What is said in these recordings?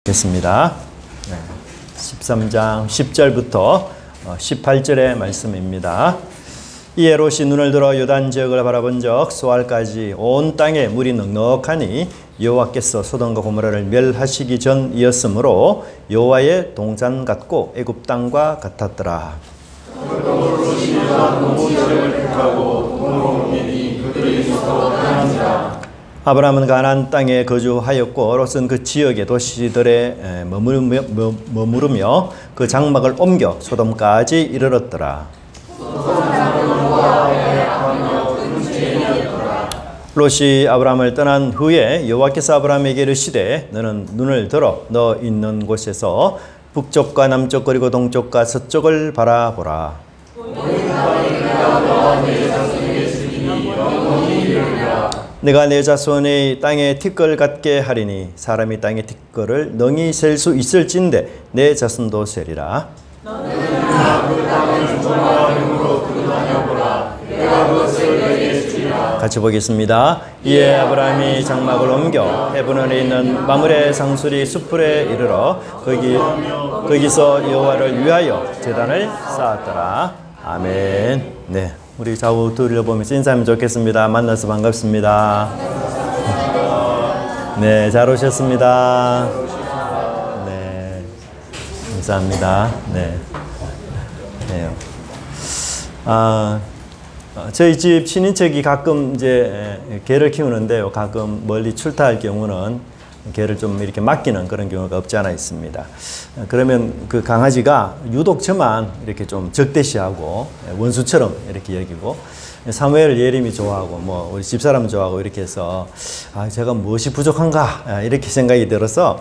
겠습니다. 13장 10절부터 18절의 말씀입니다. 이에 롯이 눈을 들어 요단 지역을 바라본즉 소알까지 온 땅에 물이 넉넉하니 여호와께서 소돔과 고모라를 멸하시기 전이었으므로 여호와의 동산 같고 애굽 땅과 같았더라. 롯이 요단 동지역을 택하고 동으로 그들이 서로 떠난지라. 아브라함은 가나안 땅에 거주하였고 롯은 그 지역의 도시들에 머무르며 그 장막을 옮겨 소돔까지 이르렀더라. 롯이 아브라함을 떠난 후에 여호와께서 아브라함에게 이르시되 너는 눈을 들어 너 있는 곳에서 북쪽과 남쪽 그리고 동쪽과 서쪽을 바라보라. 내가 내 자손의 땅에 티끌 같게 하리니 사람이 땅의 티끌을 능히 셀 수 있을진데 내 자손도 세리라. 너는 그 땅을 주권과 힘으로 두루다녀보라. 내가 그것을 내게 주리라. 같이 보겠습니다. 이에 아브라함이 장막을 옮겨 헤브론에 있는 마므레 상수리 숲풀에 이르러 거기서 여호와를 위하여 제단을 쌓았더라. 아멘. 네. 우리 좌우 둘러보면서 인사하면 좋겠습니다. 만나서 반갑습니다. 네, 잘 오셨습니다. 네, 감사합니다. 네. 네. 저희 집 친인척이 가끔 이제 개를 키우는데요. 가끔 멀리 출타할 경우는 개를 좀 이렇게 맡기는 그런 경우가 없지 않아 있습니다. 그러면 그 강아지가 유독 저만 이렇게 좀 적대시하고 원수처럼 이렇게 여기고 사무엘 예림이 좋아하고 뭐 우리 집사람 좋아하고 이렇게 해서 제가 무엇이 부족한가 이렇게 생각이 들어서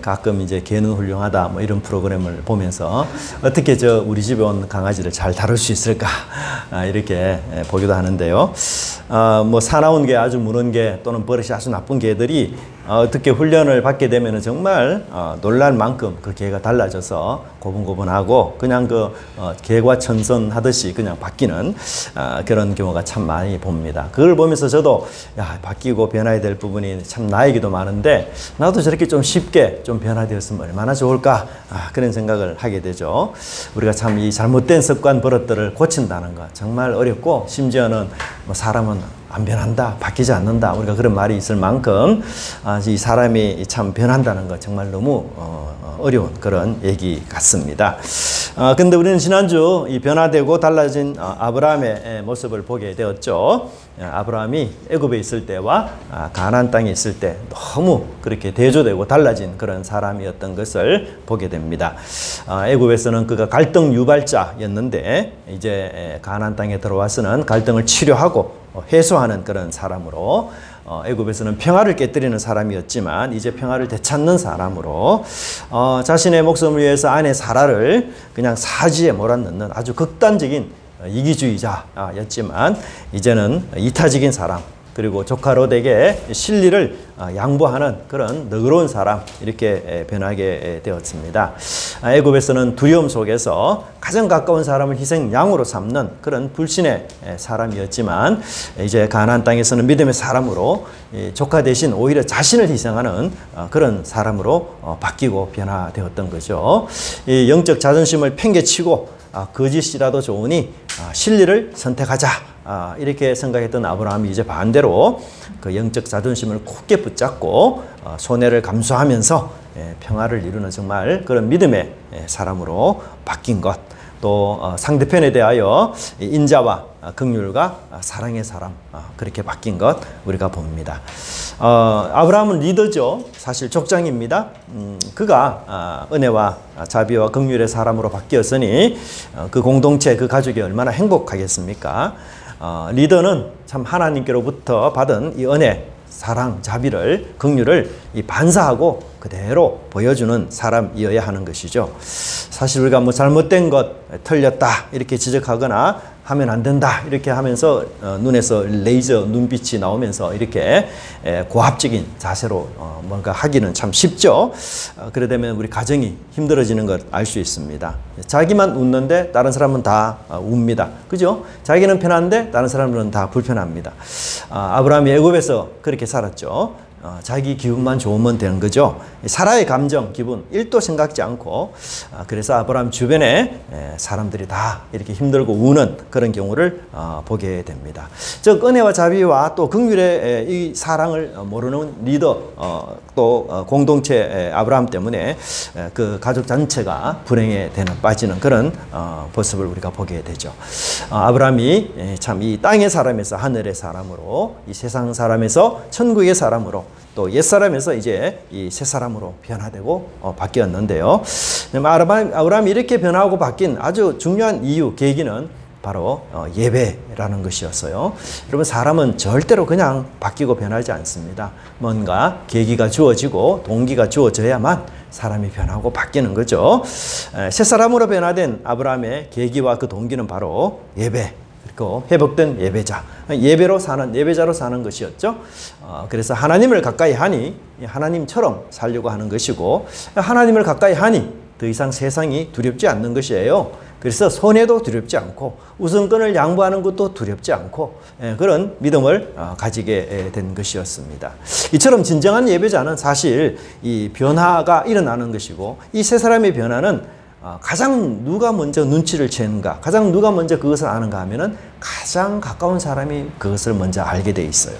가끔 이제 개는 훌륭하다 뭐 이런 프로그램을 보면서 어떻게 우리 집에 온 강아지를 잘 다룰 수 있을까 이렇게 보기도 하는데요. 뭐 사나운 개, 아주 무는 개 또는 버릇이 아주 나쁜 개들이 어떻게 훈련을 받게 되면 정말 놀랄 만큼 그 개가 달라져서 고분고분하고 그냥 개과 천선하듯이 그냥 바뀌는 그런 경우가 참 많이 봅니다. 그걸 보면서 저도 바뀌고 변화해야 될 부분이 참 나에게도 많은데 나도 저렇게 좀 쉽게 좀 변화되었으면 얼마나 좋을까 그런 생각을 하게 되죠. 우리가 참 이 잘못된 습관 버릇들을 고친다는 것 정말 어렵고 심지어는 뭐 사람은 안 변한다, 바뀌지 않는다. 우리가 그런 말이 있을 만큼 이 사람이 참 변한다는 것 정말 너무 어려운 그런 얘기 같습니다. 근데 우리는 지난주 이 변화되고 달라진 아브라함의 모습을 보게 되었죠. 아브라함이 애굽에 있을 때와 가나안 땅에 있을 때 너무 그렇게 대조되고 달라진 그런 사람이었던 것을 보게 됩니다. 애굽에서는 그가 갈등 유발자였는데 이제 가나안 땅에 들어와서는 갈등을 치료하고 해소하는 그런 사람으로 애굽에서는 평화를 깨뜨리는 사람이었지만 이제 평화를 되찾는 사람으로 자신의 목숨을 위해서 아내 사라를 그냥 사지에 몰아넣는 아주 극단적인 이기주의자였지만 이제는 이타적인 사람 그리고 조카 롯에게 진리를 양보하는 그런 너그러운 사람 이렇게 변하게 되었습니다. 애굽에서는 두려움 속에서 가장 가까운 사람을 희생양으로 삼는 그런 불신의 사람이었지만 이제 가나안 땅에서는 믿음의 사람으로 조카 대신 오히려 자신을 희생하는 그런 사람으로 바뀌고 변화되었던 거죠. 이 영적 자존심을 팽개치고 거짓이라도 좋으니 진리를 선택하자 이렇게 생각했던 아브라함이 이제 반대로 그 영적 자존심을 굳게 붙잡고 손해를 감수하면서 평화를 이루는 정말 그런 믿음의 사람으로 바뀐 것, 또 상대편에 대하여 인자와 긍휼과 사랑의 사람 그렇게 바뀐 것 우리가 봅니다. 아브라함은 리더죠. 사실 족장입니다. 그가 은혜와 자비와 긍휼의 사람으로 바뀌었으니 그 공동체 그 가족이 얼마나 행복하겠습니까? 리더는 참 하나님께로부터 받은 이 은혜, 사랑, 자비를, 긍휼을 반사하고 그대로 보여주는 사람이어야 하는 것이죠. 사실 우리가 뭐 잘못된 것, 틀렸다 이렇게 지적하거나 하면 안 된다 이렇게 하면서 눈에서 레이저 눈빛이 나오면서 이렇게 고압적인 자세로 뭔가 하기는 참 쉽죠. 그러다면 우리 가정이 힘들어지는 걸 알 수 있습니다. 자기만 웃는데 다른 사람은 다 웁니다. 그죠? 자기는 편한데 다른 사람들은 다 불편합니다. 아브라함이 애굽에서 그렇게 살았죠. 자기 기분만 좋으면 되는 거죠. 사라의 감정, 기분 1도 생각지 않고 그래서 아브라함 주변에 사람들이 다 이렇게 힘들고 우는 그런 경우를 보게 됩니다. 즉 은혜와 자비와 또 긍휼의 이 사랑을 모르는 리더 또 공동체 아브라함 때문에 그 가족 전체가 불행에 빠지는 그런 모습을 우리가 보게 되죠. 아브라함이 참 이 땅의 사람에서 하늘의 사람으로, 이 세상 사람에서 천국의 사람으로, 또 옛사람에서 이제 이 새사람으로 변화되고 바뀌었는데요. 아브라함이 이렇게 변화하고 바뀐 아주 중요한 이유, 계기는 바로 예배라는 것이었어요. 여러분, 사람은 절대로 그냥 바뀌고 변하지 않습니다. 뭔가 계기가 주어지고 동기가 주어져야만 사람이 변하고 바뀌는 거죠. 새사람으로 변화된 아브라함의 계기와 그 동기는 바로 예배, 그리고 회복된 예배자, 예배자로 사는 것이었죠. 그래서 하나님을 가까이 하니 하나님처럼 살려고 하는 것이고, 하나님을 가까이 하니 더 이상 세상이 두렵지 않는 것이에요. 그래서 손해도 두렵지 않고 우선권을 양보하는 것도 두렵지 않고 그런 믿음을 가지게 된 것이었습니다. 이처럼 진정한 예배자는 사실 이 변화가 일어나는 것이고, 이 세 사람의 변화는 가장 누가 먼저 눈치를 채는가, 가장 누가 먼저 그것을 아는가 하면은 가장 가까운 사람이 그것을 먼저 알게 돼 있어요.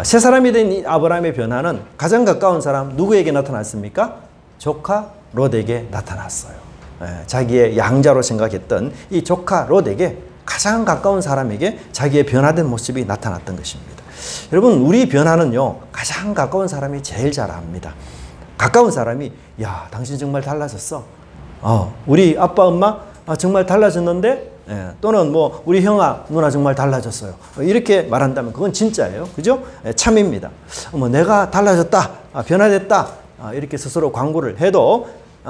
세 사람이 된 이 아브라함의 변화는 가장 가까운 사람 누구에게 나타났습니까? 조카 롯에게 나타났어요. 자기의 양자로 생각했던 이 조카 롯에게, 가장 가까운 사람에게 자기의 변화된 모습이 나타났던 것입니다. 여러분, 우리 변화는요, 가장 가까운 사람이 제일 잘 압니다. 가까운 사람이, 야, 당신 정말 달라졌어. 우리 아빠 엄마 정말 달라졌는데, 또는 뭐 우리 형아 누나 정말 달라졌어요. 이렇게 말한다면 그건 진짜예요. 그죠? 참입니다. 내가 달라졌다, 변화됐다, 이렇게 스스로 광고를 해도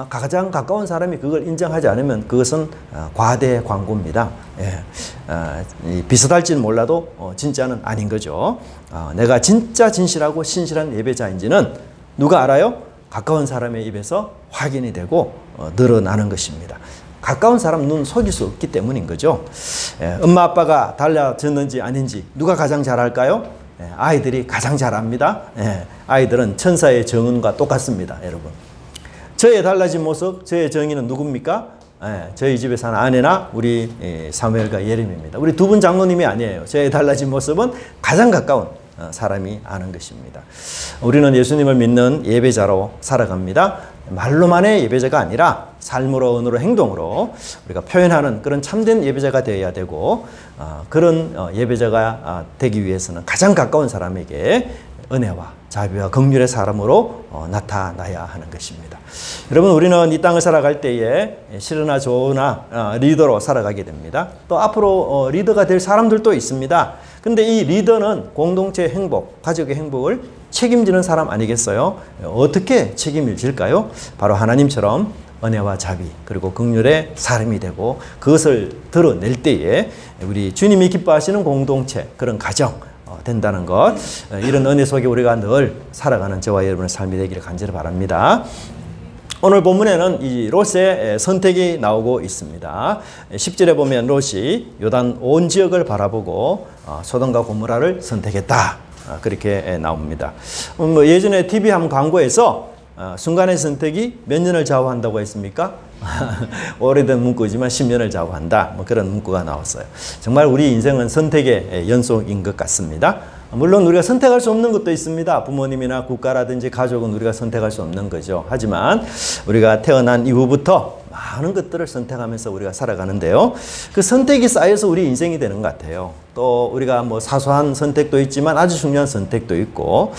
가장 가까운 사람이 그걸 인정하지 않으면 그것은 과대 광고입니다. 비슷할지는 몰라도 진짜는 아닌 거죠. 내가 진짜 진실하고 신실한 예배자인지는 누가 알아요? 가까운 사람의 입에서 확인이 되고 늘어나는 것입니다. 가까운 사람 눈 속일 수 없기 때문인 거죠. 엄마 아빠가 달라졌는지 아닌지 누가 가장 잘 알까요? 아이들이 가장 잘 압니다. 아이들은 천사의 정은과 똑같습니다. 여러분, 저의 달라진 모습, 저의 정의는 누굽니까? 저희 집에 사는 아내나 우리 사무엘과 예림입니다. 우리 두 분 장로님이 아니에요. 저의 달라진 모습은 가장 가까운 사람이 아는 것입니다. 우리는 예수님을 믿는 예배자로 살아갑니다. 말로만의 예배자가 아니라 삶으로, 언어로, 행동으로 우리가 표현하는 그런 참된 예배자가 되어야 되고, 그런 예배자가 되기 위해서는 가장 가까운 사람에게 은혜와 자비와 긍휼의 사람으로 나타나야 하는 것입니다. 여러분, 우리는 이 땅을 살아갈 때에 싫으나 좋으나 리더로 살아가게 됩니다. 또 앞으로 리더가 될 사람들도 있습니다. 근데 이 리더는 공동체 행복, 가족의 행복을 책임지는 사람 아니겠어요? 어떻게 책임을 질까요? 바로 하나님처럼 은혜와 자비 그리고 긍휼의 사람이 되고, 그것을 드러낼 때에 우리 주님이 기뻐하시는 공동체, 그런 가정 된다는 것, 이런 은혜 속에 우리가 늘 살아가는 저와 여러분의 삶이 되기를 간절히 바랍니다. 오늘 본문에는 이 롯의 선택이 나오고 있습니다. 10절에 보면 롯이 요단 온 지역을 바라보고 소돔과 고모라를 선택했다, 그렇게 나옵니다. 예전에 TV 한 광고에서 순간의 선택이 몇 년을 좌우한다고 했습니까? 오래된 문구지만 10년을 좌우한다, 그런 문구가 나왔어요. 정말 우리 인생은 선택의 연속인 것 같습니다. 물론 우리가 선택할 수 없는 것도 있습니다. 부모님이나 국가라든지 가족은 우리가 선택할 수 없는 거죠. 하지만 우리가 태어난 이후부터 많은 것들을 선택하면서 우리가 살아가는데요. 그 선택이 쌓여서 우리 인생이 되는 것 같아요. 또 우리가 뭐 사소한 선택도 있지만 아주 중요한 선택도 있고,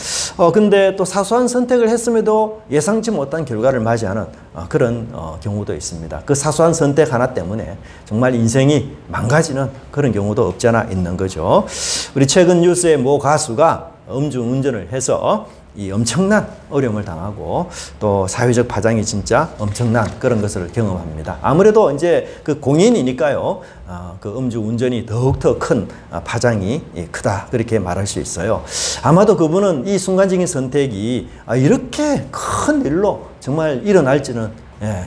근데 또 사소한 선택을 했음에도 예상치 못한 결과를 맞이하는 그런 경우도 있습니다. 그 사소한 선택 하나 때문에 정말 인생이 망가지는 그런 경우도 없지 않아 있는 거죠. 우리 최근 뉴스에 모 가수가 음주운전을 해서 이 엄청난 어려움을 당하고 또 사회적 파장이 진짜 엄청난 그런 것을 경험합니다. 아무래도 이제 그 공인이니까요, 그 음주운전이 더욱더 큰 파장이 크다, 그렇게 말할 수 있어요. 아마도 그분은 이 순간적인 선택이 이렇게 큰 일로 정말 일어날지는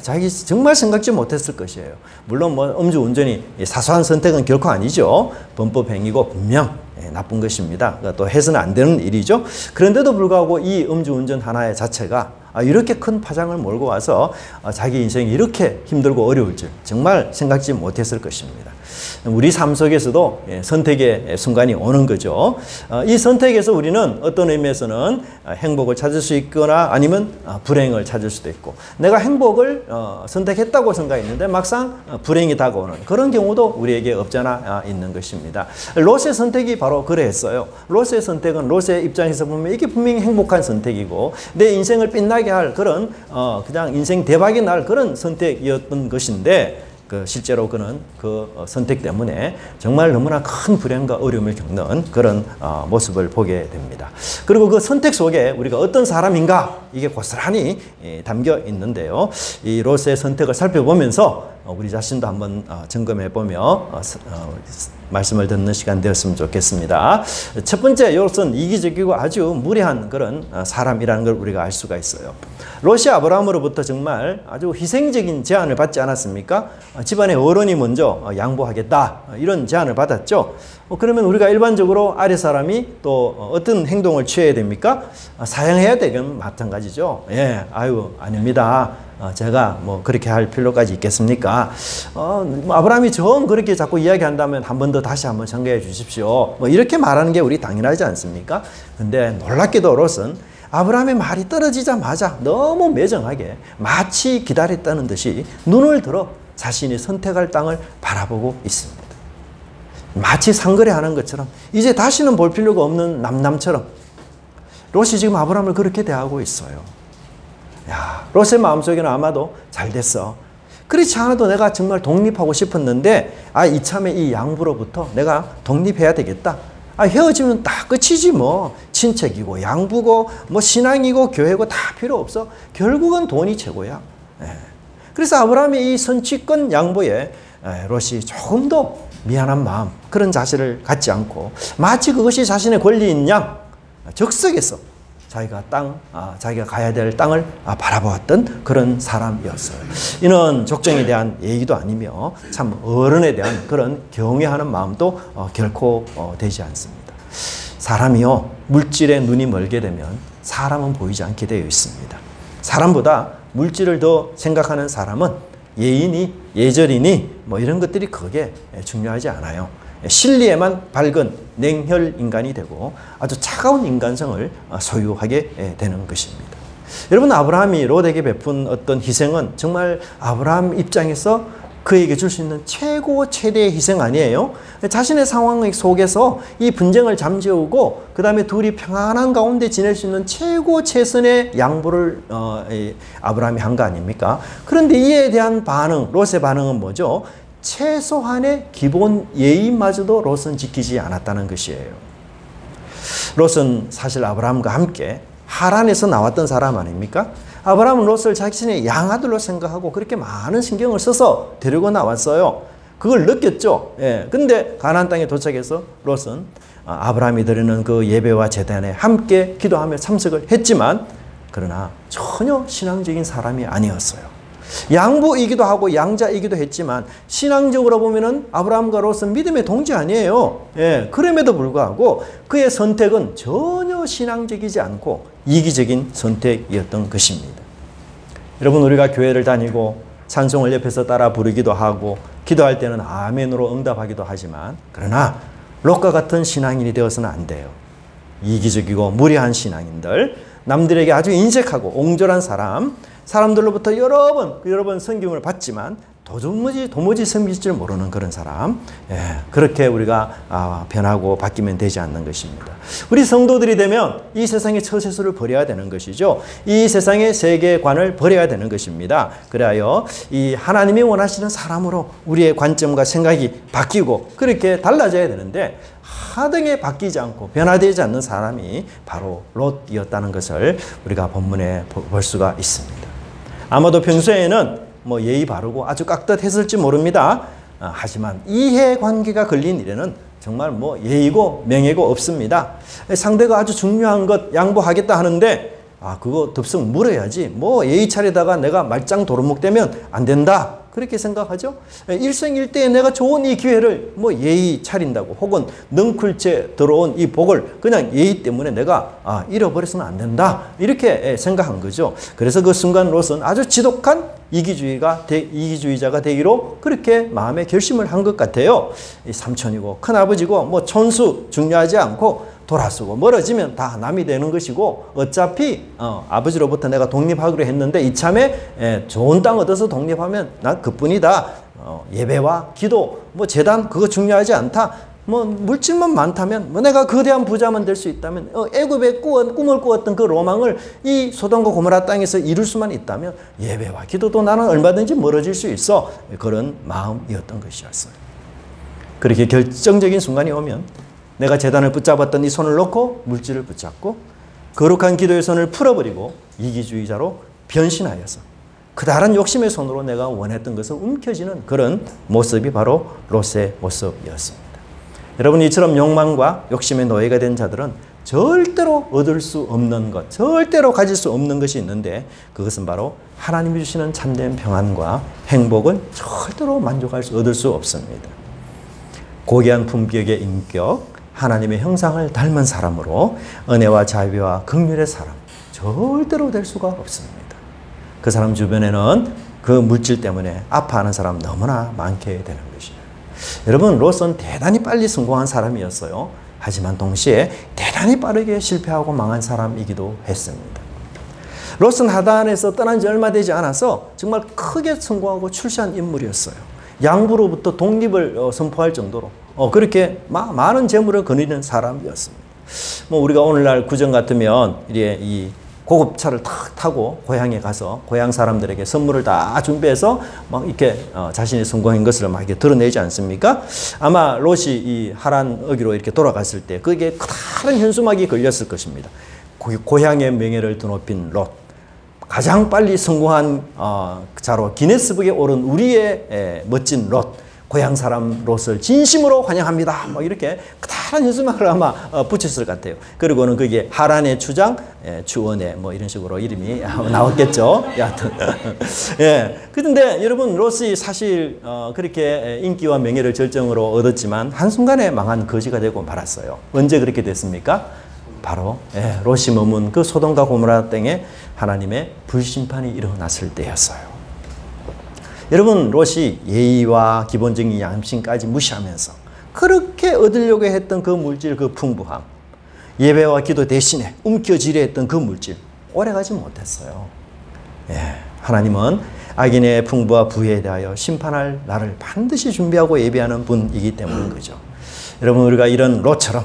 자기 정말 생각지 못했을 것이에요. 물론 뭐 음주운전이 사소한 선택은 결코 아니죠. 범법행위고 분명 나쁜 것입니다. 또 해서는 안 되는 일이죠. 그런데도 불구하고 이 음주운전 하나의 자체가 이렇게 큰 파장을 몰고 와서 자기 인생이 이렇게 힘들고 어려울 줄 정말 생각지 못했을 것입니다. 우리 삶 속에서도 선택의 순간이 오는 거죠. 이 선택에서 우리는 어떤 의미에서는 행복을 찾을 수 있거나 아니면 불행을 찾을 수도 있고, 내가 행복을 선택했다고 생각했는데 막상 불행이 다가오는 그런 경우도 우리에게 없잖아 있는 것입니다. 롯의 선택이 바로 그랬어요. 롯의 선택은 롯의 입장에서 보면 이게 분명히 행복한 선택이고 내 인생을 빛나게 할 그런 그냥 인생 대박이 날 그런 선택이었던 것인데, 실제로 그는 그 선택 때문에 정말 너무나 큰 불행과 어려움을 겪는 그런 모습을 보게 됩니다. 그리고 그 선택 속에 우리가 어떤 사람인가 이게 고스란히 담겨 있는데요. 이 롯의 선택을 살펴보면서 우리 자신도 한번 점검해 보며 말씀을 듣는 시간 되었으면 좋겠습니다. 첫 번째, 롯은 이기적이고 아주 무례한 그런 사람이라는 걸 우리가 알 수가 있어요. 롯이 아브라함으로부터 정말 아주 희생적인 제안을 받지 않았습니까? 집안의 어른이 먼저 양보하겠다 이런 제안을 받았죠. 그러면 우리가 일반적으로 아래 사람이 또 어떤 행동을 취해야 됩니까? 사양해야 되건 마찬가지죠. 아유 아닙니다. 제가 뭐 그렇게 할 필요까지 있겠습니까? 아브라함이 정 그렇게 자꾸 이야기한다면 한 번 더 다시 한번 생각해 주십시오. 뭐 이렇게 말하는 게 우리 당연하지 않습니까? 근데 놀랍게도 롯은 아브라함의 말이 떨어지자마자 너무 매정하게 마치 기다렸다는 듯이 눈을 들어 자신이 선택할 땅을 바라보고 있습니다. 마치 상거래하는 것처럼 이제 다시는 볼 필요가 없는 남남처럼 롯이 지금 아브라함을 그렇게 대하고 있어요. 야, 롯의 마음속에는 아마도 잘 됐어. 그렇지 않아도 내가 정말 독립하고 싶었는데 이참에 이 양부로부터 내가 독립해야 되겠다. 헤어지면 다 끝이지 뭐. 친척이고 양부고 뭐 신앙이고 교회고 다 필요 없어. 결국은 돈이 최고야. 그래서 아브라함이 이 선취권 양보에 롯이 조금 더 미안한 마음, 그런 자세를 갖지 않고 마치 그것이 자신의 권리인 양 적석에서 자기가 가야 될 땅을 바라보았던 그런 사람이었어요. 이는 족정에 대한 예의도 아니며 참 어른에 대한 그런 경외하는 마음도 결코 되지 않습니다. 사람이요, 물질에 눈이 멀게 되면 사람은 보이지 않게 되어 있습니다. 사람보다 물질을 더 생각하는 사람은 예의니 예절이니 뭐 이런 것들이 그게 중요하지 않아요. 실리에만 밝은 냉혈 인간이 되고 아주 차가운 인간성을 소유하게 되는 것입니다. 여러분, 아브라함이 롯에게 베푼 어떤 희생은 정말 아브라함 입장에서 그에게 줄 수 있는 최고 최대의 희생 아니에요? 자신의 상황 속에서 이 분쟁을 잠재우고 그 다음에 둘이 평안한 가운데 지낼 수 있는 최고 최선의 양보를 아브라함이 한 거 아닙니까? 그런데 이에 대한 반응, 롯의 반응은 뭐죠? 최소한의 기본 예의마저도 롯은 지키지 않았다는 것이에요. 롯은 사실 아브라함과 함께 하란에서 나왔던 사람 아닙니까? 아브라함은 롯을 자신의 양아들로 생각하고 그렇게 많은 신경을 써서 데리고 나왔어요. 그걸 느꼈죠. 근데 가나안 땅에 도착해서 롯은 아브라함이 드리는 그 예배와 제단에 함께 기도하며 참석을 했지만 그러나 전혀 신앙적인 사람이 아니었어요. 양부이기도 하고 양자이기도 했지만 신앙적으로 보면은 아브라함과 롯은 믿음의 동지 아니에요. 그럼에도 불구하고 그의 선택은 전혀 신앙적이지 않고 이기적인 선택이었던 것입니다. 여러분, 우리가 교회를 다니고 찬송을 옆에서 따라 부르기도 하고 기도할 때는 아멘으로 응답하기도 하지만 그러나 롯과 같은 신앙인이 되어서는 안 돼요. 이기적이고 무례한 신앙인들, 남들에게 아주 인색하고 옹졸한 사람들로부터 여러 번 성경을 받지만 도무지 섬길 줄 모르는 그런 사람, 그렇게 우리가 변하고 바뀌면 되지 않는 것입니다. 우리 성도들이 되면 이 세상의 처세술을 버려야 되는 것이죠. 이 세상의 세계관을 버려야 되는 것입니다. 그래야 이 하나님이 원하시는 사람으로 우리의 관점과 생각이 바뀌고 그렇게 달라져야 되는데 하등에 바뀌지 않고 변화되지 않는 사람이 바로 롯이었다는 것을 우리가 본문에 볼 수가 있습니다. 아마도 평소에는 뭐 예의 바르고 아주 깍듯했을지 모릅니다. 하지만 이해관계가 걸린 일에는 정말 뭐 예의고 명예고 없습니다. 상대가 아주 중요한 것 양보하겠다 하는데 그거 덥석 물어야지. 뭐 예의 차리다가 내가 말짱 도루묵 되면 안 된다. 그렇게 생각하죠. 일생일대에 내가 좋은 이 기회를 뭐 예의 차린다고 혹은 넝쿨째 들어온 이 복을 그냥 예의 때문에 내가 잃어버려서는 안 된다. 이렇게 생각한 거죠. 그래서 그 순간 롯은 아주 지독한 이기주의자가 되기로 그렇게 마음에 결심을 한 것 같아요. 이 삼촌이고 큰아버지고 뭐 촌수 중요하지 않고 돌아서고 멀어지면 다 남이 되는 것이고 어차피 아버지로부터 내가 독립하기로 했는데 이참에 좋은 땅 얻어서 독립하면 난 그뿐이다. 예배와 기도 뭐 재단 그거 중요하지 않다. 뭐 물질만 많다면 뭐 내가 거대한 부자만 될 수 있다면 애굽에 꿈을 꾸었던 그 로망을 이 소돔과 고모라 땅에서 이룰 수만 있다면 예배와 기도도 나는 얼마든지 멀어질 수 있어. 그런 마음이었던 것이었어요. 그렇게 결정적인 순간이 오면 내가 재단을 붙잡았던 이 손을 놓고 물질을 붙잡고 거룩한 기도의 손을 풀어버리고 이기주의자로 변신하여서 그다란 욕심의 손으로 내가 원했던 것을 움켜쥐는 그런 모습이 바로 롯의 모습이었습니다. 여러분, 이처럼 욕망과 욕심의 노예가 된 자들은 절대로 얻을 수 없는 것, 절대로 가질 수 없는 것이 있는데 그것은 바로 하나님이 주시는 참된 평안과 행복은 절대로 얻을 수 없습니다. 고귀한 품격의 인격, 하나님의 형상을 닮은 사람으로 은혜와 자비와 긍휼의 사람 절대로 될 수가 없습니다. 그 사람 주변에는 그 물질 때문에 아파하는 사람 너무나 많게 되는 것이에요. 여러분, 롯은 대단히 빨리 성공한 사람이었어요. 하지만 동시에 대단히 빠르게 실패하고 망한 사람이기도 했습니다. 롯은 하단에서 떠난 지 얼마 되지 않아서 정말 크게 성공하고 출세한 인물이었어요. 양부로부터 독립을 선포할 정도로 그렇게 많은 재물을 거느리는 사람이었습니다. 뭐 우리가 오늘날 구정 같으면 이 고급차를 탁 타고 고향에 가서 고향 사람들에게 선물을 다 준비해서 막 이렇게 자신이 성공한 것을 막 이렇게 드러내지 않습니까? 아마 롯이 이 하란 어기로 이렇게 돌아갔을 때 그게 커다란 현수막이 걸렸을 것입니다. 고향의 명예를 드높인 롯. 가장 빨리 성공한 자로 기네스북에 오른 우리의 멋진 롯. 고향 사람 롯을 진심으로 환영합니다. 뭐 이렇게 커다란 현수막을 아마 붙였을 것 같아요. 그리고는 그게 하란의 주장, 추원의 뭐 이런 식으로 이름이 나왔겠죠. 여하튼. 예. 그런데 여러분, 롯이 사실 그렇게 인기와 명예를 절정으로 얻었지만 한순간에 망한 거지가 되고 말았어요. 언제 그렇게 됐습니까? 바로 롯이 머문 그 소돔과 고모라 땅에 하나님의 불심판이 일어났을 때였어요. 여러분, 롯이 예의와 기본적인 양심까지 무시하면서 그렇게 얻으려고 했던 그 물질, 그 풍부함, 예배와 기도 대신에 움켜쥐려 했던 그 물질 오래가지 못했어요. 하나님은 악인의 풍부와 부에 대하여 심판할 날을 반드시 준비하고 예비하는 분이기 때문인 거죠. 여러분, 우리가 이런 롯처럼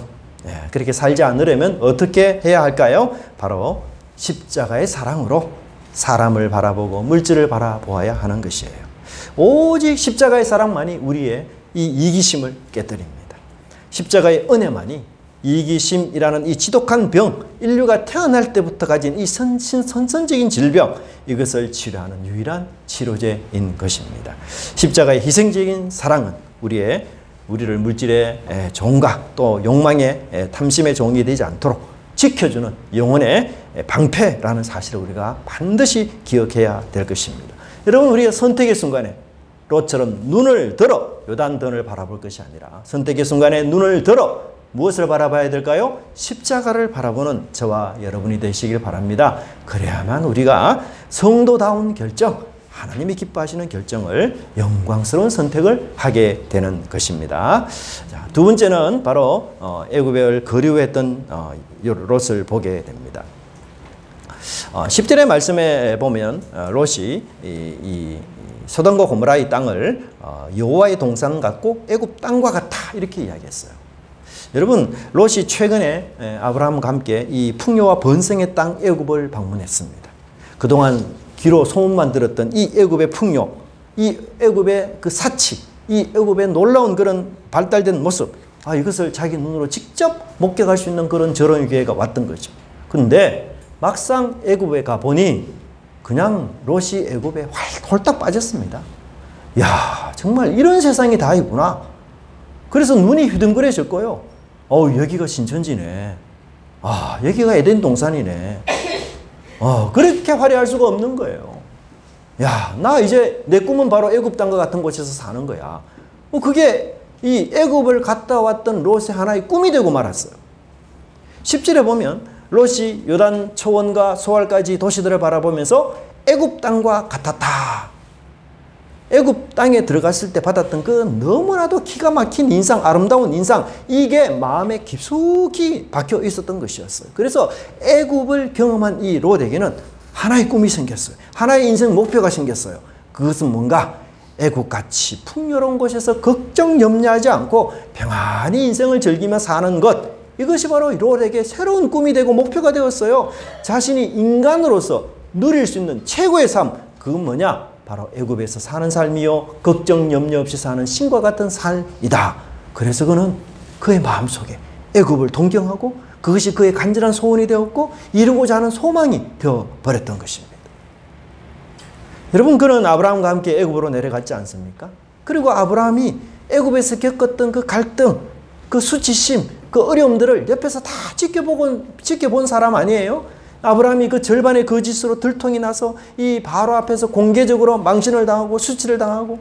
그렇게 살지 않으려면 어떻게 해야 할까요? 바로 십자가의 사랑으로 사람을 바라보고 물질을 바라보아야 하는 것이에요. 오직 십자가의 사랑만이 우리의 이 이기심을 깨뜨립니다. 십자가의 은혜만이 이기심이라는 이 지독한 병, 인류가 태어날 때부터 가진 이 선천적인 질병, 이것을 치료하는 유일한 치료제인 것입니다. 십자가의 희생적인 사랑은 우리를 물질의 종과 또 욕망의 탐심의 종이 되지 않도록 지켜주는 영혼의 방패라는 사실을 우리가 반드시 기억해야 될 것입니다. 여러분, 우리가 선택의 순간에 롯처럼 눈을 들어 요단강을 바라볼 것이 아니라 선택의 순간에 눈을 들어 무엇을 바라봐야 될까요? 십자가를 바라보는 저와 여러분이 되시길 바랍니다. 그래야만 우리가 성도다운 결정, 하나님이 기뻐하시는 결정을, 영광스러운 선택을 하게 되는 것입니다. 자, 두 번째는 바로 애굽을 거류했던 롯을 보게 됩니다. 10절의 말씀에 보면 롯이 이 소돔과 고모라 이 땅을 여호와의 동산 같고 애굽 땅과 같아 이렇게 이야기했어요. 여러분, 롯이 최근에 아브라함과 함께 이 풍요와 번성의 땅 애굽을 방문했습니다. 그동안 귀로 소문만 들었던 이 애굽의 풍요, 이 애굽의 그 사치, 이 애굽의 놀라운 그런 발달된 모습, 이것을 자기 눈으로 직접 목격할 수 있는 그런 저런 기회가 왔던 거죠. 그런데 막상 애굽에 가보니 그냥 롯이 애굽에 홀딱 빠졌습니다. 야, 정말 이런 세상이 다 있구나. 그래서 눈이 휘둥그레졌고요. 여기가 신천지네. 여기가 에덴 동산이네. 그렇게 화려할 수가 없는 거예요. 야, 나 이제 내 꿈은 바로 애굽 땅과 같은 곳에서 사는 거야. 그게 이 애굽을 갔다 왔던 롯의 하나의 꿈이 되고 말았어요. 10절에 보면 롯이 요단 초원과 소알까지 도시들을 바라보면서 애굽 땅과 같았다. 애굽 땅에 들어갔을 때 받았던 그 너무나도 기가 막힌 인상, 아름다운 인상, 이게 마음에 깊숙이 박혀 있었던 것이었어요. 그래서 애굽을 경험한 이 롯에게는 하나의 꿈이 생겼어요. 하나의 인생 목표가 생겼어요. 그것은 뭔가 애국같이 풍요로운 곳에서 걱정 염려하지 않고 평안히 인생을 즐기며 사는 것, 이것이 바로 롯에게 새로운 꿈이 되고 목표가 되었어요. 자신이 인간으로서 누릴 수 있는 최고의 삶, 그건 뭐냐? 바로 애굽에서 사는 삶이요, 걱정 염려 없이 사는 신과 같은 삶이다. 그래서 그는 그의 마음속에 애굽을 동경하고 그것이 그의 간절한 소원이 되었고 이루고자 하는 소망이 되어버렸던 것입니다. 여러분, 그는 아브라함과 함께 애굽으로 내려갔지 않습니까? 그리고 아브라함이 애굽에서 겪었던 그 갈등, 그 수치심, 그 어려움들을 옆에서 다 지켜본 사람 아니에요? 아브라함이 그 절반의 거짓으로 들통이 나서 이 바로 앞에서 공개적으로 망신을 당하고 수치를 당하고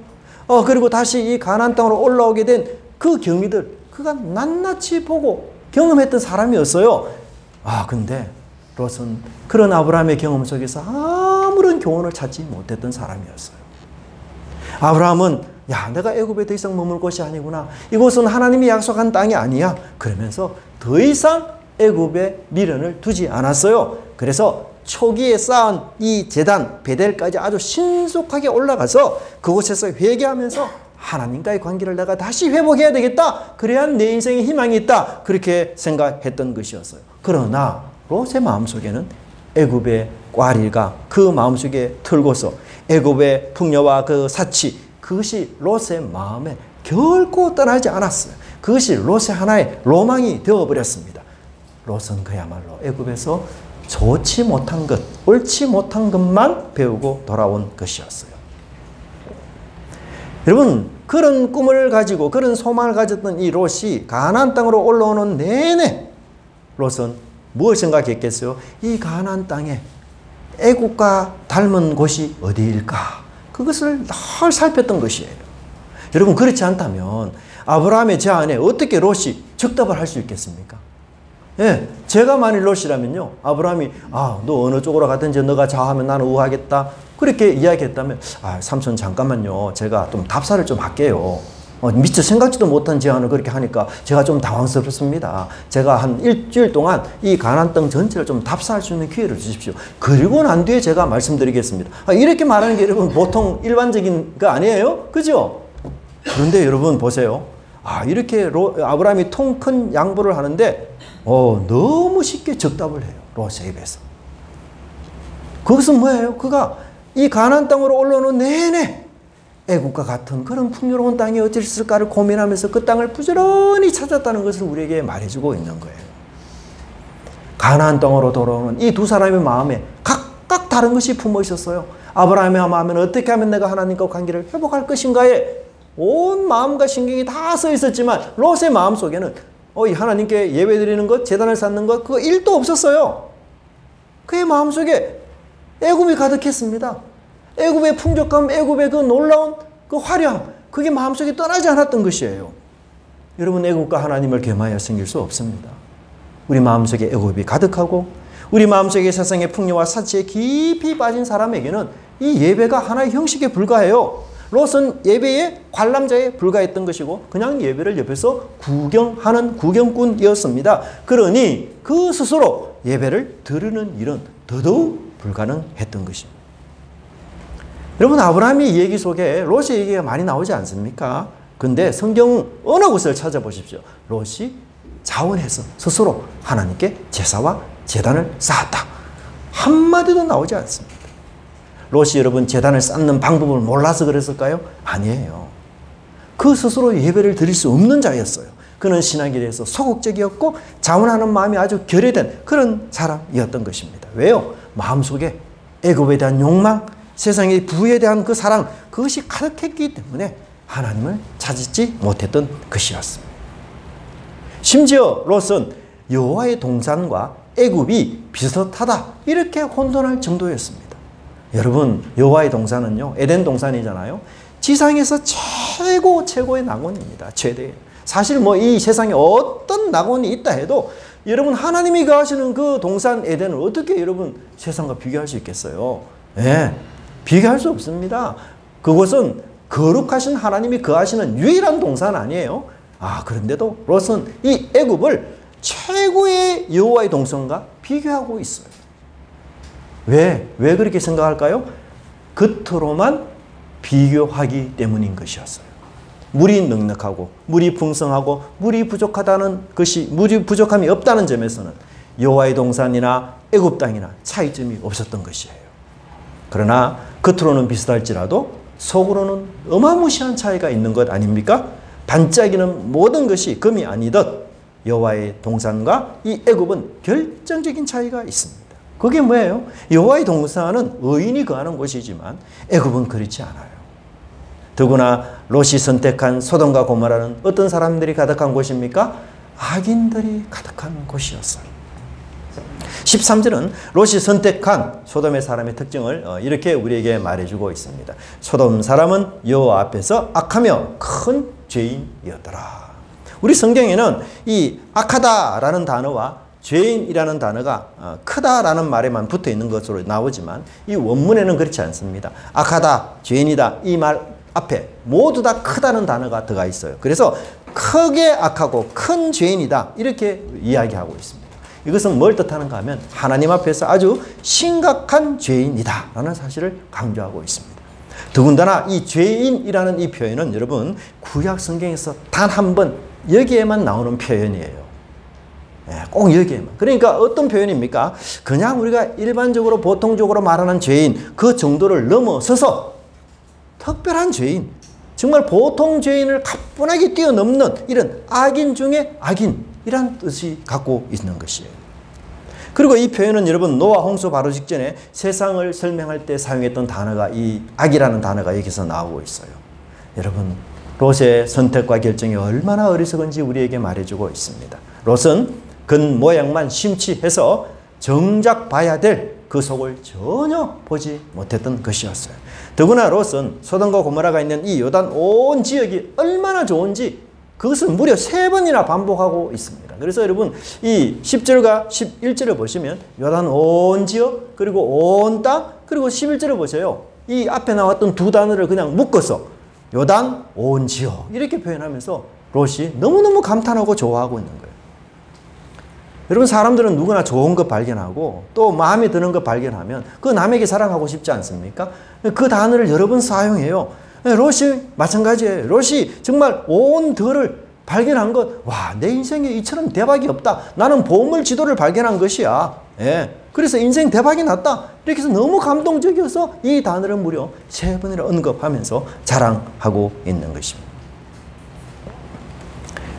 그리고 다시 이 가나안 땅으로 올라오게 된 그 경위들, 그가 낱낱이 보고 경험했던 사람이었어요. 근데 롯은 그런 아브라함의 경험 속에서 아무런 교훈을 찾지 못했던 사람이었어요. 아브라함은 내가 애굽에 더 이상 머물 곳이 아니구나. 이곳은 하나님이 약속한 땅이 아니야. 그러면서 더 이상 애굽에 미련을 두지 않았어요. 그래서 초기에 쌓은 이 제단 베델까지 아주 신속하게 올라가서 그곳에서 회개하면서 하나님과의 관계를 내가 다시 회복해야 되겠다. 그래야 내 인생에 희망이 있다. 그렇게 생각했던 것이었어요. 그러나 롯의 마음속에는 애굽의 꽈리가 그 마음속에 틀고서 애굽의 풍요와 그 사치, 그것이 롯의 마음에 결코 떠나지 않았어요. 그것이 롯의 하나의 로망이 되어버렸습니다. 롯은 그야말로 애굽에서 좋지 못한 것, 옳지 못한 것만 배우고 돌아온 것이었어요. 여러분, 그런 꿈을 가지고 그런 소망을 가졌던 이 롯이 가나안 땅으로 올라오는 내내 롯은 무엇을 생각했겠어요? 이 가나안 땅에 애국과 닮은 곳이 어디일까? 그것을 늘 살폈던 것이에요. 여러분, 그렇지 않다면 아브라함의 제안에 어떻게 롯이 적답을 할 수 있겠습니까? 제가 만일 롯이라면요, 아브라함이 너 어느 쪽으로 가든지 너가 좌하면 나는 우하겠다, 그렇게 이야기했다면 삼촌 잠깐만요, 제가 좀 답사를 좀 할게요. 미처 생각지도 못한 제안을 그렇게 하니까 제가 좀 당황스럽습니다. 제가 한 일주일 동안 이 가나안 땅 전체를 좀 답사할 수 있는 기회를 주십시오. 그리고 난 뒤에 제가 말씀드리겠습니다. 이렇게 말하는 게 여러분 보통 일반적인 거 아니에요? 그죠? 그런데 여러분 보세요. 이렇게 아브라함이 통 큰 양보를 하는데 너무 쉽게 적답을 해요. 롯의 입에서. 그것은 뭐예요? 그가 이 가나안 땅으로 올라오는 내내 애국과 같은 그런 풍요로운 땅이 어찌 있을까를 고민하면서 그 땅을 부지런히 찾았다는 것을 우리에게 말해주고 있는 거예요. 가나안 땅으로 돌아오는 이 두 사람의 마음에 각각 다른 것이 품어 있었어요. 아브라함의 마음에는 어떻게 하면 내가 하나님과 관계를 회복할 것인가에 온 마음과 신경이 다 써 있었지만 롯의 마음속에는 하나님께 예배드리는 것, 제단을 쌓는 것, 그거 1도 없었어요. 그의 마음속에 애굽이 가득했습니다. 애굽의 풍족함, 애굽의 그 놀라운 그 화려함, 그게 마음속에 떠나지 않았던 것이에요. 여러분, 애굽과 하나님을 겸하여 생길 수 없습니다. 우리 마음속에 애굽이 가득하고 우리 마음속에 세상의 풍요와 사치에 깊이 빠진 사람에게는 이 예배가 하나의 형식에 불과해요. 롯은 예배의 관람자에 불과했던 것이고 그냥 예배를 옆에서 구경하는 구경꾼이었습니다. 그러니 그 스스로 예배를 드리는 일은 더더욱 불가능했던 것입니다. 여러분, 아브라함의 얘기 속에 롯의 얘기가 많이 나오지 않습니까? 근데 성경 어느 곳을 찾아보십시오. 롯이 자원해서 스스로 하나님께 제사와 제단을 쌓았다. 한마디도 나오지 않습니다. 롯이 여러분 제단을 쌓는 방법을 몰라서 그랬을까요? 아니에요. 그 스스로 예배를 드릴 수 없는 자였어요. 그는 신앙에 대해서 소극적이었고 자원하는 마음이 아주 결여된 그런 사람이었던 것입니다. 왜요? 마음속에 애굽에 대한 욕망, 세상의 부에 대한 그 사랑, 그것이 가득했기 때문에 하나님을 찾지 못했던 것이었습니다. 심지어 롯은 여호와의 동산과 애굽이 비슷하다 이렇게 혼돈할 정도였습니다. 여러분, 여호와의 동산은요, 에덴 동산이잖아요. 지상에서 최고의 낙원입니다. 최대. 사실 뭐 이 세상에 어떤 낙원이 있다 해도 여러분, 하나님이 거하시는 그 동산 에덴을 어떻게 여러분 세상과 비교할 수 있겠어요? 예, 비교할 수 없습니다. 그곳은 거룩하신 하나님이 거하시는 유일한 동산 아니에요? 그런데도 롯은 이 애굽을 최고의 여호와의 동산과 비교하고 있어요. 왜 그렇게 생각할까요? 겉으로만 비교하기 때문인 것이었어요. 물이 넉넉하고 물이 풍성하고 물이 부족하다는 것이, 물이 부족함이 없다는 점에서는 여호와의 동산이나 애굽 땅이나 차이점이 없었던 것이에요. 그러나 겉으로는 비슷할지라도 속으로는 어마무시한 차이가 있는 것 아닙니까? 반짝이는 모든 것이 금이 아니듯 여호와의 동산과 이 애굽은 결정적인 차이가 있습니다. 그게 뭐예요? 여호와의 동산은 의인이 거하는 곳이지만 애굽은 그렇지 않아요. 더구나 롯이 선택한 소돔과 고모라는 어떤 사람들이 가득한 곳입니까? 악인들이 가득한 곳이었어요. 13절은 롯이 선택한 소돔의 사람의 특징을 이렇게 우리에게 말해주고 있습니다. 소돔 사람은 여호와 앞에서 악하며 큰 죄인이었더라. 우리 성경에는 이 악하다라는 단어와 죄인이라는 단어가 크다라는 말에만 붙어 있는 것으로 나오지만 이 원문에는 그렇지 않습니다. 악하다, 죄인이다 이 말 앞에 모두 다 크다는 단어가 들어가 있어요. 그래서 크게 악하고 큰 죄인이다 이렇게 이야기하고 있습니다. 이것은 뭘 뜻하는가 하면 하나님 앞에서 아주 심각한 죄인이다 라는 사실을 강조하고 있습니다. 더군다나 이 죄인이라는 이 표현은 여러분 구약 성경에서 단 한 번 여기에만 나오는 표현이에요. 꼭 여기에만. 그러니까 어떤 표현입니까? 그냥 우리가 일반적으로 보통적으로 말하는 죄인 그 정도를 넘어서서 특별한 죄인, 정말 보통 죄인을 가뿐하게 뛰어넘는 이런 악인 중에 악인이란 뜻이 갖고 있는 것이에요. 그리고 이 표현은 여러분 노아 홍수 바로 직전에 세상을 설명할 때 사용했던 단어가 이 악이라는 단어가 여기서 나오고 있어요. 여러분 롯의 선택과 결정이 얼마나 어리석은지 우리에게 말해주고 있습니다. 롯은 겉모양만 심취해서 정작 봐야 될 그 속을 전혀 보지 못했던 것이었어요. 더구나 롯은 소돔과 고모라가 있는 이 요단 온 지역이 얼마나 좋은지 그것을 무려 3번이나 반복하고 있습니다. 그래서 여러분 이 10절과 11절을 보시면 요단 온 지역 그리고 온 땅 그리고 11절을 보세요. 이 앞에 나왔던 두 단어를 그냥 묶어서 요단 온 지역 이렇게 표현하면서 롯이 너무너무 감탄하고 좋아하고 있는 거예요. 여러분 사람들은 누구나 좋은 것 발견하고 또 마음에 드는 것 발견하면 그 남에게 자랑하고 싶지 않습니까? 그 단어를 여러 번 사용해요. 롯이 마찬가지예요. 롯이 정말 온 들을 발견한 것, 와, 내 인생에 이처럼 대박이 없다. 나는 보물 지도를 발견한 것이야. 그래서 인생 대박이 났다. 이렇게 해서 너무 감동적이어서 이 단어를 무려 3번이나 언급하면서 자랑하고 있는 것입니다.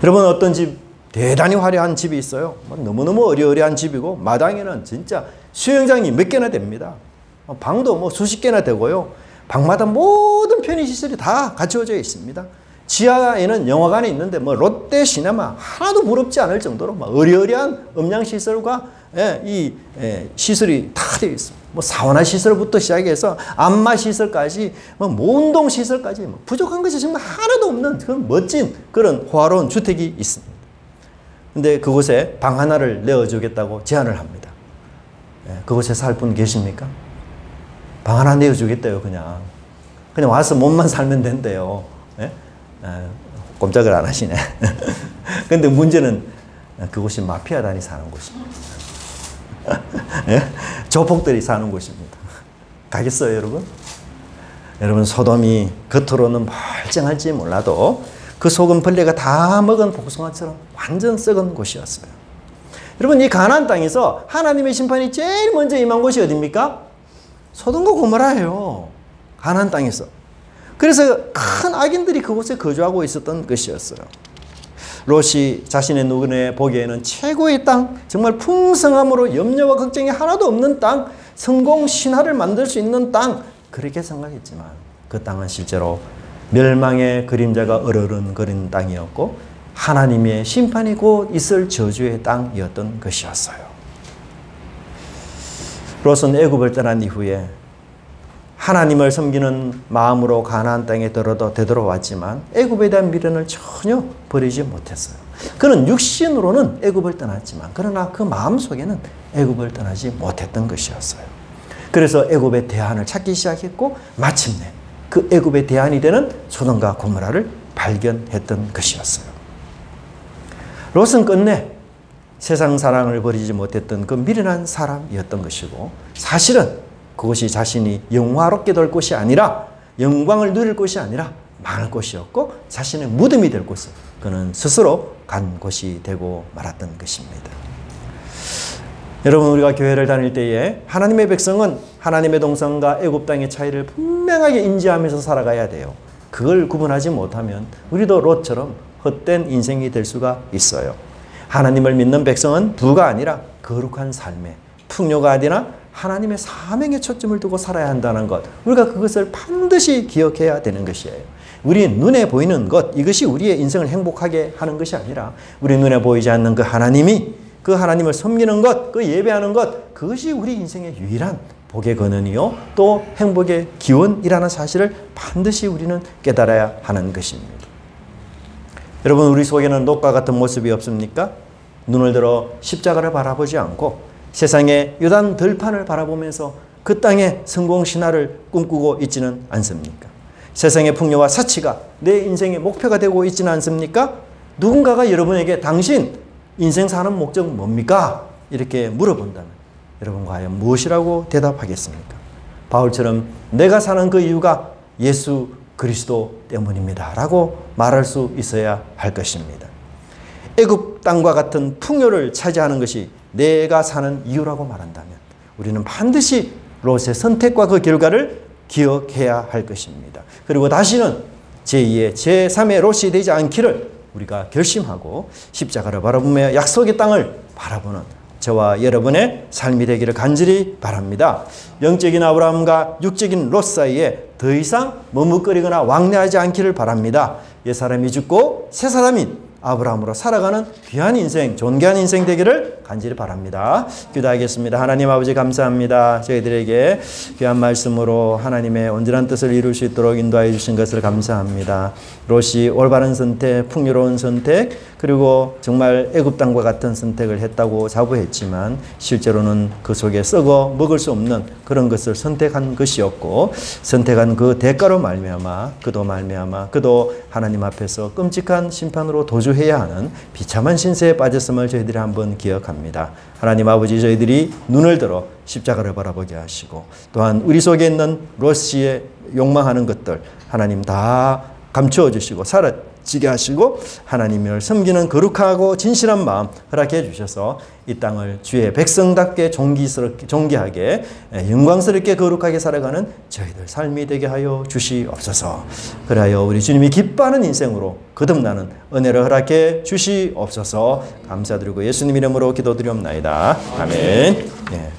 여러분 어떤 집 대단히 화려한 집이 있어요. 너무너무 어리어리한 집이고 마당에는 진짜 수영장이 몇 개나 됩니다. 방도 뭐 수십 개나 되고요. 방마다 모든 편의시설이 다 갖추어져 있습니다. 지하에는 영화관이 있는데 뭐 롯데 시네마 하나도 부럽지 않을 정도로 막 어리어리한 음향시설과 이 시설이 다 되어 있습니다. 뭐 사우나 시설부터 시작해서 안마 시설까지 뭐 운동 시설까지 뭐 부족한 것이 정말 하나도 없는 그런 멋진 그런 호화로운 주택이 있습니다. 근데 그곳에 방 하나를 내어주겠다고 제안을 합니다. 그곳에 살 분 계십니까? 방 하나 내어주겠대요. 그냥 와서 몸만 살면 된대요. 꼼짝을 안 하시네. 근데 문제는 그곳이 마피아단이 사는 곳입니다. 조폭들이 사는 곳입니다. 가겠어요, 여러분? 여러분 소돔이 겉으로는 멀쩡할지 몰라도 그 속은 벌레가 다 먹은 복숭아처럼 완전 썩은 곳이었어요. 여러분 이 가나안 땅에서 하나님의 심판이 제일 먼저 임한 곳이 어디입니까? 소돔과 고모라예요. 가나안 땅에서. 그래서 큰 악인들이 그곳에 거주하고 있었던 것이었어요. 롯이 자신의 눈에 보기에는 최고의 땅, 정말 풍성함으로 염려와 걱정이 하나도 없는 땅, 성공 신화를 만들 수 있는 땅, 그렇게 생각했지만 그 땅은 실제로 멸망의 그림자가 어르른거리는 땅이었고 하나님의 심판이 곧 있을 저주의 땅이었던 것이었어요. 롯은 애굽을 떠난 이후에 하나님을 섬기는 마음으로 가나안 땅에 되돌아왔지만 애굽에 대한 미련을 전혀 버리지 못했어요. 그는 육신으로는 애굽을 떠났지만 그러나 그 마음속에는 애굽을 떠나지 못했던 것이었어요. 그래서 애굽의 대안을 찾기 시작했고 마침내 그 애굽의 대안이 되는 소돔과 고모라를 발견했던 것이었어요. 롯은 끝내 세상 사랑을 버리지 못했던 그 미련한 사람이었던 것이고 사실은 그것이 자신이 영화롭게 될 곳이 아니라 영광을 누릴 곳이 아니라 망할 곳이었고 자신의 무덤이 될 곳을 그는 스스로 간 곳이 되고 말았던 것입니다. 여러분 우리가 교회를 다닐 때에 하나님의 백성은 하나님의 동산과 애굽 땅의 차이를 분명하게 인지하면서 살아가야 돼요. 그걸 구분하지 못하면 우리도 롯처럼 헛된 인생이 될 수가 있어요. 하나님을 믿는 백성은 부가 아니라 거룩한 삶에 풍요가 아니라 하나님의 사명에 초점을 두고 살아야 한다는 것, 우리가 그것을 반드시 기억해야 되는 것이에요. 우리 눈에 보이는 것, 이것이 우리의 인생을 행복하게 하는 것이 아니라 우리 눈에 보이지 않는 그 하나님이, 그 하나님을 섬기는 것, 그 예배하는 것, 그것이 우리 인생의 유일한 복의 근원이요 또 행복의 기원이라는 사실을 반드시 우리는 깨달아야 하는 것입니다. 여러분 우리 속에는 롯과 같은 모습이 없습니까? 눈을 들어 십자가를 바라보지 않고 세상의 요단 들판을 바라보면서 그 땅의 성공 신화를 꿈꾸고 있지는 않습니까? 세상의 풍요와 사치가 내 인생의 목표가 되고 있지는 않습니까? 누군가가 여러분에게 당신 인생 사는 목적 뭡니까? 이렇게 물어본다면 여러분 과연 무엇이라고 대답하겠습니까? 바울처럼 내가 사는 그 이유가 예수 그리스도 때문입니다 라고 말할 수 있어야 할 것입니다. 애굽 땅과 같은 풍요를 차지하는 것이 내가 사는 이유라고 말한다면 우리는 반드시 롯의 선택과 그 결과를 기억해야 할 것입니다. 그리고 다시는 제2의 제3의 롯이 되지 않기를 우리가 결심하고 십자가를 바라보며 약속의 땅을 바라보는 저와 여러분의 삶이 되기를 간절히 바랍니다. 영적인 아브라함과 육적인 롯 사이에 더 이상 머뭇거리거나 왕래하지 않기를 바랍니다. 옛사람이 죽고 새사람인 아브라함으로 살아가는 귀한 인생, 존귀한 인생 되기를 간절히 바랍니다. 기도하겠습니다. 하나님 아버지 감사합니다. 저희들에게 귀한 말씀으로 하나님의 온전한 뜻을 이룰 수 있도록 인도하여 주신 것을 감사합니다. 롯이 올바른 선택, 풍요로운 선택, 그리고 정말 애굽 땅과 같은 선택을 했다고 자부했지만 실제로는 그 속에 썩어 먹을 수 없는 그런 것을 선택한 것이었고 선택한 그 대가로 말미암아 그도 하나님 앞에서 끔찍한 심판으로 도주해야 하는 비참한 신세에 빠졌음을 저희들이 한번 기억합니다. 하나님 아버지 저희들이 눈을 들어 십자가를 바라보게 하시고 또한 우리 속에 있는 롯이 욕망하는 것들 하나님 다 감추어 주시고 사라지게 하시고 하나님을 섬기는 거룩하고 진실한 마음 허락해 주셔서 이 땅을 주의 백성답게 존귀하게 영광스럽게 거룩하게 살아가는 저희들 삶이 되게 하여 주시옵소서. 그리하여 우리 주님이 기뻐하는 인생으로 거듭나는 은혜를 허락해 주시옵소서. 감사드리고 예수님 이름으로 기도드리옵나이다. 아멘. 네.